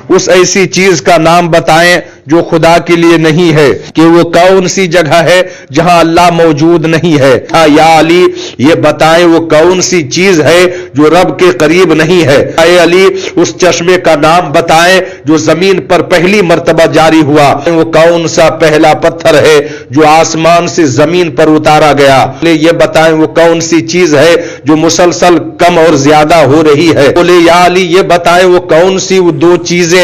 اس ایسی چیز کا نام بتائیں جو خدا کے لیے نہیں ہے، کہ وہ کون سی جگہ ہے جہاں اللہ موجود نہیں ہے۔ یا علی یہ بتائیں وہ کون سی چیز ہے جو رب کے قریب نہیں ہے۔ اے علی اس چشمے کا نام بتائیں جو زمین پر پہلی مرتبہ جاری ہوا، وہ کون سا پہلا پتھر ہے جو آسمان سے زمین پر اتارا گیا۔ یہ بتائیں وہ کون سی چیز ہے جو مسلسل کم اور زیادہ ہو رہی ہے۔ بولے یا علی یہ بتائیں وہ کون سی وہ دو چیزیں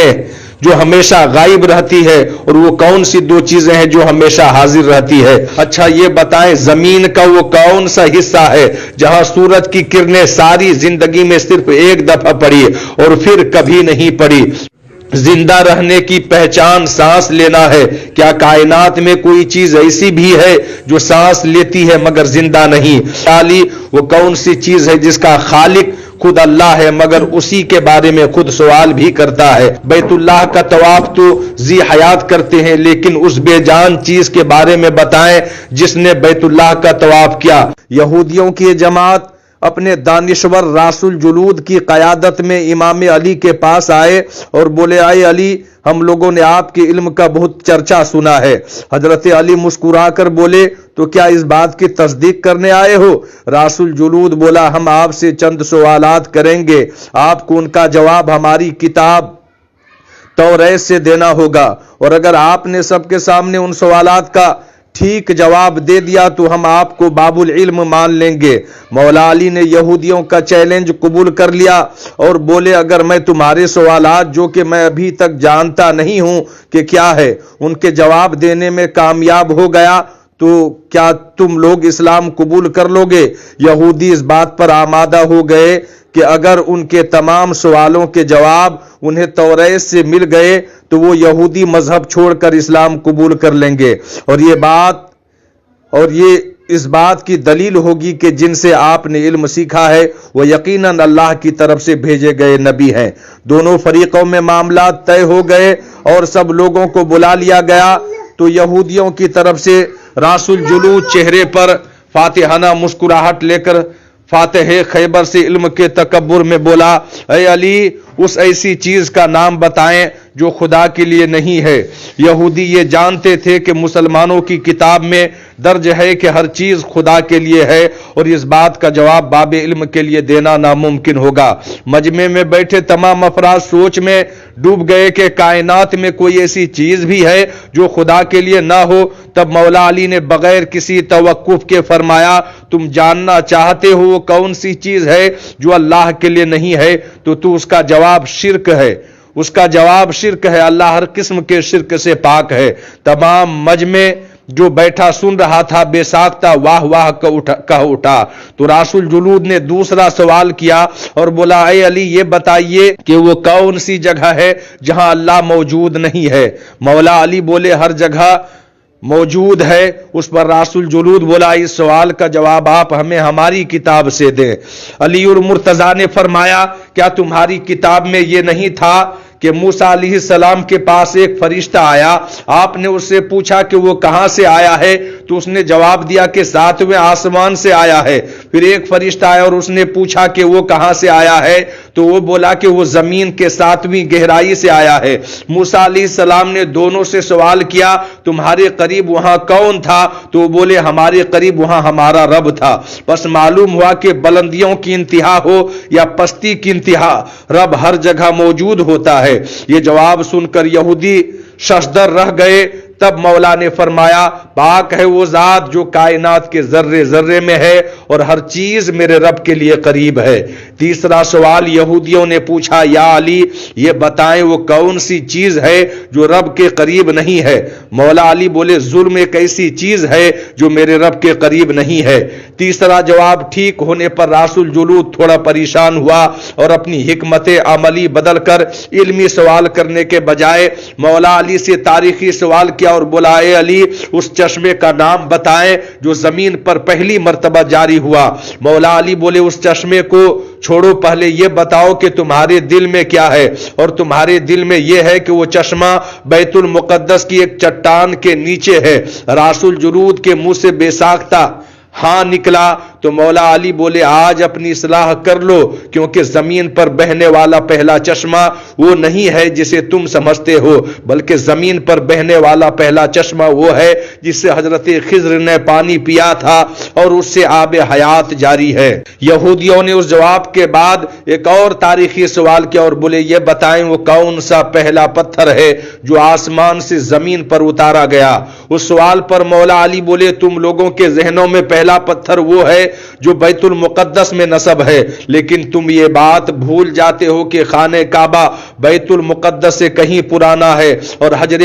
جو ہمیشہ غائب رہتی ہے، اور وہ کون سی دو چیزیں ہیں جو ہمیشہ حاضر رہتی ہے۔ اچھا یہ بتائیں زمین کا وہ کون سا حصہ ہے جہاں سورج کی کرنیں ساری زندگی میں صرف ایک دفعہ پڑی اور پھر کبھی نہیں پڑی۔ زندہ رہنے کی پہچان سانس لینا ہے، کیا کائنات میں کوئی چیز ایسی بھی ہے جو سانس لیتی ہے مگر زندہ نہیں؟ علی وہ کون سی چیز ہے جس کا خالق خود اللہ ہے مگر اسی کے بارے میں خود سوال بھی کرتا ہے؟ بیت اللہ کا طواف تو ذی حیات کرتے ہیں، لیکن اس بے جان چیز کے بارے میں بتائیں جس نے بیت اللہ کا طواف کیا۔ یہودیوں کی جماعت اپنے دانشور راس الجلود کی قیادت میں امام علی کے پاس آئے اور بولے اے علی ہم لوگوں نے آپ کے علم کا بہت چرچا سنا ہے۔ حضرت علی مسکرا کر بولے تو کیا اس بات کی تصدیق کرنے آئے ہو؟ راس الجلود بولا ہم آپ سے چند سوالات کریں گے، آپ کو ان کا جواب ہماری کتاب توریت سے دینا ہوگا، اور اگر آپ نے سب کے سامنے ان سوالات کا ٹھیک جواب دے دیا تو ہم آپ کو باب العلم مان لیں گے۔ مولا علی نے یہودیوں کا چیلنج قبول کر لیا اور بولے اگر میں تمہارے سوالات جو کہ میں ابھی تک جانتا نہیں ہوں کہ کیا ہے ان کے جواب دینے میں کامیاب ہو گیا تو کیا تم لوگ اسلام قبول کر لو گے؟ یہودی اس بات پر آمادہ ہو گئے کہ اگر ان کے تمام سوالوں کے جواب انہیں توریت سے مل گئے تو وہ یہودی مذہب چھوڑ کر اسلام قبول کر لیں گے، اور یہ اس بات کی دلیل ہوگی کہ جن سے آپ نے علم سیکھا ہے وہ یقیناً اللہ کی طرف سے بھیجے گئے نبی ہیں۔ دونوں فریقوں میں معاملات طے ہو گئے اور سب لوگوں کو بلا لیا گیا تو یہودیوں کی طرف سے راس الجلود چہرے پر فاتحانہ مسکراہٹ لے کر فاتح خیبر سے علم کے تکبر میں بولا اے علی اس ایسی چیز کا نام بتائیں جو خدا کے لیے نہیں ہے۔ یہودی یہ جانتے تھے کہ مسلمانوں کی کتاب میں درج ہے کہ ہر چیز خدا کے لیے ہے اور اس بات کا جواب باب علم کے لیے دینا ناممکن ہوگا۔ مجمع میں بیٹھے تمام افراد سوچ میں ڈوب گئے کہ کائنات میں کوئی ایسی چیز بھی ہے جو خدا کے لیے نہ ہو۔ تب مولا علی نے بغیر کسی توقف کے فرمایا تم جاننا چاہتے ہو وہ کون سی چیز ہے جو اللہ کے لیے نہیں ہے تو اس کا جواب شرک ہے۔ اس کا جواب شرک ہے، اللہ ہر قسم کے شرک سے پاک ہے۔ تمام مجمع جو بیٹھا سن رہا تھا بے ساختہ واہ واہ کہہ اٹھا۔ تو راس الجلود نے دوسرا سوال کیا اور بولا اے علی یہ بتائیے کہ وہ کون سی جگہ ہے جہاں اللہ موجود نہیں ہے؟ مولا علی بولے ہر جگہ موجود ہے۔ اس پر راس الجلود بولا اس سوال کا جواب آپ ہمیں ہماری کتاب سے دیں۔ علی المرتضیٰ نے فرمایا کیا تمہاری کتاب میں یہ نہیں تھا کہ موسیٰ علیہ السلام کے پاس ایک فرشتہ آیا، آپ نے اس سے پوچھا کہ وہ کہاں سے آیا ہے تو اس نے جواب دیا کہ 7ویں آسمان سے آیا ہے۔ پھر ایک فرشتہ آیا اور اس نے پوچھا کہ وہ کہاں سے آیا ہے تو وہ بولا کہ وہ زمین کے 7ویں گہرائی سے آیا ہے۔ موسیٰ علیہ السلام نے دونوں سے سوال کیا تمہارے قریب وہاں کون تھا تو وہ بولے ہمارے قریب وہاں ہمارا رب تھا۔ بس معلوم ہوا کہ بلندیوں کی انتہا ہو یا پستی کی انتہا رب ہر جگہ موجود ہوتا ہے۔ یہ جواب سن کر یہودی ششدر رہ گئے۔ تب مولا نے فرمایا پاک ہے وہ ذات جو کائنات کے ذرے ذرے میں ہے اور ہر چیز میرے رب کے لیے قریب ہے۔ تیسرا سوال یہودیوں نے پوچھا یا علی یہ بتائیں وہ کون سی چیز ہے جو رب کے قریب نہیں ہے؟ مولا علی بولے ظلم ایک ایسی چیز ہے جو میرے رب کے قریب نہیں ہے۔ تیسرا جواب ٹھیک ہونے پر راس الجلود تھوڑا پریشان ہوا اور اپنی حکمت عملی بدل کر علمی سوال کرنے کے بجائے مولا علی سے تاریخی سوال کیا اور بولا اے علی اس چشمے کا نام بتائیں جو زمین پر پہلی مرتبہ جاری ہوا۔ مولا علی بولے اس چشمے کو چھوڑو، پہلے یہ بتاؤ کہ تمہارے دل میں کیا ہے، اور تمہارے دل میں یہ ہے کہ وہ چشمہ بیت المقدس کی ایک چٹان کے نیچے ہے۔ راس الجلود کے منہ سے بے ساختہ ہاں نکلا تو مولا علی بولے آج اپنی اصلاح کر لو، کیونکہ زمین پر بہنے والا پہلا چشمہ وہ نہیں ہے جسے تم سمجھتے ہو، بلکہ زمین پر بہنے والا پہلا چشمہ وہ ہے جس سے حضرت خضر نے پانی پیا تھا اور اس سے آب حیات جاری ہے۔ یہودیوں نے اس جواب کے بعد ایک اور تاریخی سوال کیا اور بولے یہ بتائیں وہ کون سا پہلا پتھر ہے جو آسمان سے زمین پر اتارا گیا؟ اس سوال پر مولا علی بولے تم لوگوں کے ذہنوں میں پہلا پتھر وہ ہے جو بیت المقدس میں نصب ہے، لیکن تم یہ بات بھول جاتے ہو کہ خانہ کعبہ بیت المقدس سے کہیں پرانا ہے اور حجر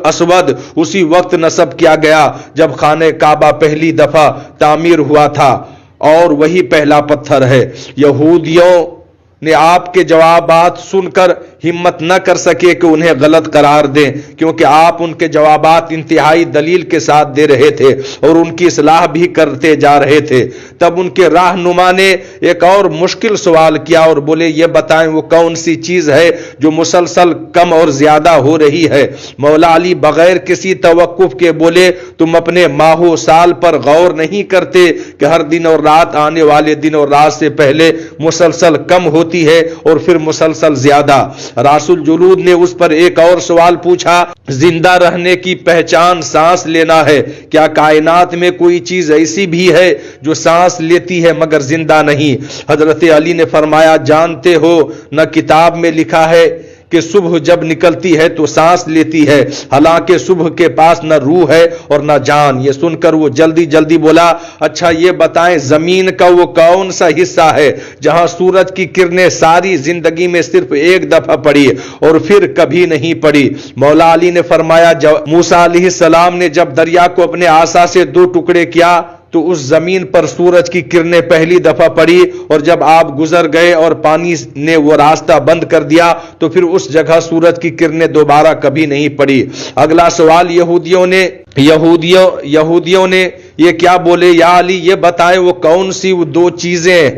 اسود اسی وقت نصب کیا گیا جب خانہ کعبہ پہلی دفعہ تعمیر ہوا تھا، اور وہی پہلا پتھر ہے۔ یہودیوں نے آپ کے جوابات سن کر ہمت نہ کر سکے کہ انہیں غلط قرار دیں، کیونکہ آپ ان کے جوابات انتہائی دلیل کے ساتھ دے رہے تھے اور ان کی اصلاح بھی کرتے جا رہے تھے۔ تب ان کے رہنما نے ایک اور مشکل سوال کیا اور بولے یہ بتائیں وہ کون سی چیز ہے جو مسلسل کم اور زیادہ ہو رہی ہے؟ مولا علی بغیر کسی توقف کے بولے تم اپنے ماہ و سال پر غور نہیں کرتے کہ ہر دن اور رات آنے والے دن اور رات سے پہلے مسلسل کم ہوتی ہے اور پھر مسلسل زیادہ۔ رسول جلود نے اس پر ایک اور سوال پوچھا، زندہ رہنے کی پہچان سانس لینا ہے، کیا کائنات میں کوئی چیز ایسی بھی ہے جو سانس لیتی ہے مگر زندہ نہیں؟ حضرت علی نے فرمایا جانتے ہو نہ کتاب میں لکھا ہے کہ صبح جب نکلتی ہے تو سانس لیتی ہے، حالانکہ صبح کے پاس نہ روح ہے اور نہ جان۔ یہ سن کر وہ جلدی جلدی بولا اچھا یہ بتائیں زمین کا وہ کون سا حصہ ہے جہاں سورج کی کرنیں ساری زندگی میں صرف ایک دفعہ پڑی اور پھر کبھی نہیں پڑی؟ مولا علی نے فرمایا موسیٰ علیہ السلام نے جب دریا کو اپنے عصا سے دو ٹکڑے کیا تو اس زمین پر سورج کی کرنیں پہلی دفعہ پڑی، اور جب آپ گزر گئے اور پانی نے وہ راستہ بند کر دیا تو پھر اس جگہ سورج کی کرنیں دوبارہ کبھی نہیں پڑی۔ اگلا سوال یہودیوں نے یہ کیا بولے یا علی یہ بتائیں وہ کون سی وہ دو چیزیں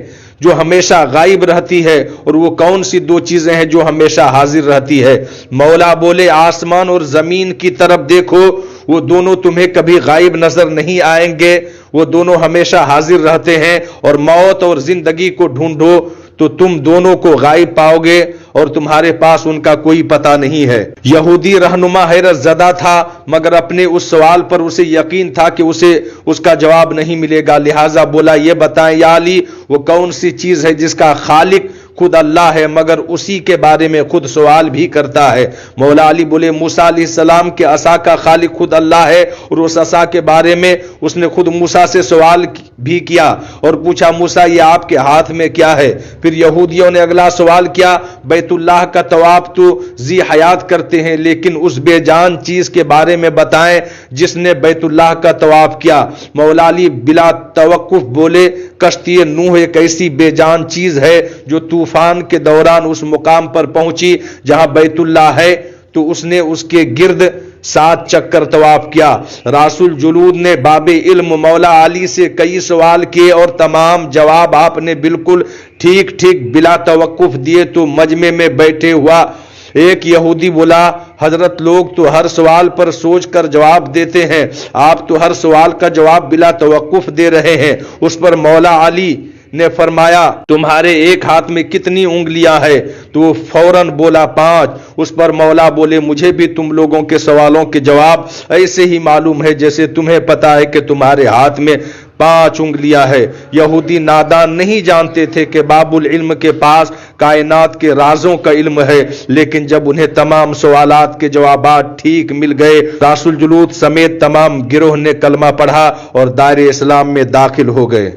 جو ہمیشہ غائب رہتی ہے اور وہ کون سی دو چیزیں ہیں جو ہمیشہ حاضر رہتی ہے؟ مولا بولے آسمان اور زمین کی طرف دیکھو، وہ دونوں تمہیں کبھی غائب نظر نہیں آئیں گے، وہ دونوں ہمیشہ حاضر رہتے ہیں، اور موت اور زندگی کو ڈھونڈو تو تم دونوں کو غائب پاؤ گے اور تمہارے پاس ان کا کوئی پتہ نہیں ہے۔ یہودی رہنما حیرت زدہ تھا، مگر اپنے اس سوال پر اسے یقین تھا کہ اسے اس کا جواب نہیں ملے گا، لہٰذا بولا یہ بتائیں یا علی وہ کون سی چیز ہے جس کا خالق خود اللہ ہے مگر اسی کے بارے میں خود سوال بھی کرتا ہے؟ مولا علی بولے موسیٰ علیہ السلام کے عصا کا خالق خود اللہ ہے، اور اس عصا کے بارے میں اس نے خود موسیٰ سے سوال بھی کیا اور پوچھا موسیٰ یہ آپ کے ہاتھ میں کیا ہے؟ پھر یہودیوں نے اگلا سوال کیا بیت اللہ کا طواف تو ذی حیات کرتے ہیں، لیکن اس بے جان چیز کے بارے میں بتائیں جس نے بیت اللہ کا طواف کیا؟ مولا علی بلا توقف بولے کشتی نوح ایک ایسی بے جان چیز ہے جو طوفان کے دوران اس مقام پر پہنچی جہاں بیت اللہ ہے تو اس نے اس کے گرد 7 چکر طواف کیا۔ رسول جلود نے باب علم مولا علی سے کئی سوال کیے اور تمام جواب آپ نے بالکل ٹھیک بلا توقف دیے تو مجمع میں بیٹھے ہوا ایک یہودی بولا حضرت لوگ تو ہر سوال پر سوچ کر جواب دیتے ہیں، آپ تو ہر سوال کا جواب بلا توقف دے رہے ہیں۔ اس پر مولا علی نے فرمایا تمہارے ایک ہاتھ میں کتنی انگلیاں ہیں؟ تو وہ فوراً بولا 5۔ اس پر مولا بولے مجھے بھی تم لوگوں کے سوالوں کے جواب ایسے ہی معلوم ہے جیسے تمہیں پتا ہے کہ تمہارے ہاتھ میں 5 انگلیاں ہے۔ یہودی نادان نہیں جانتے تھے کہ باب العلم کے پاس کائنات کے رازوں کا علم ہے، لیکن جب انہیں تمام سوالات کے جوابات ٹھیک مل گئے، رسول جلود سمیت تمام گروہ نے کلمہ پڑھا اور دائرہ اسلام میں داخل ہو گئے۔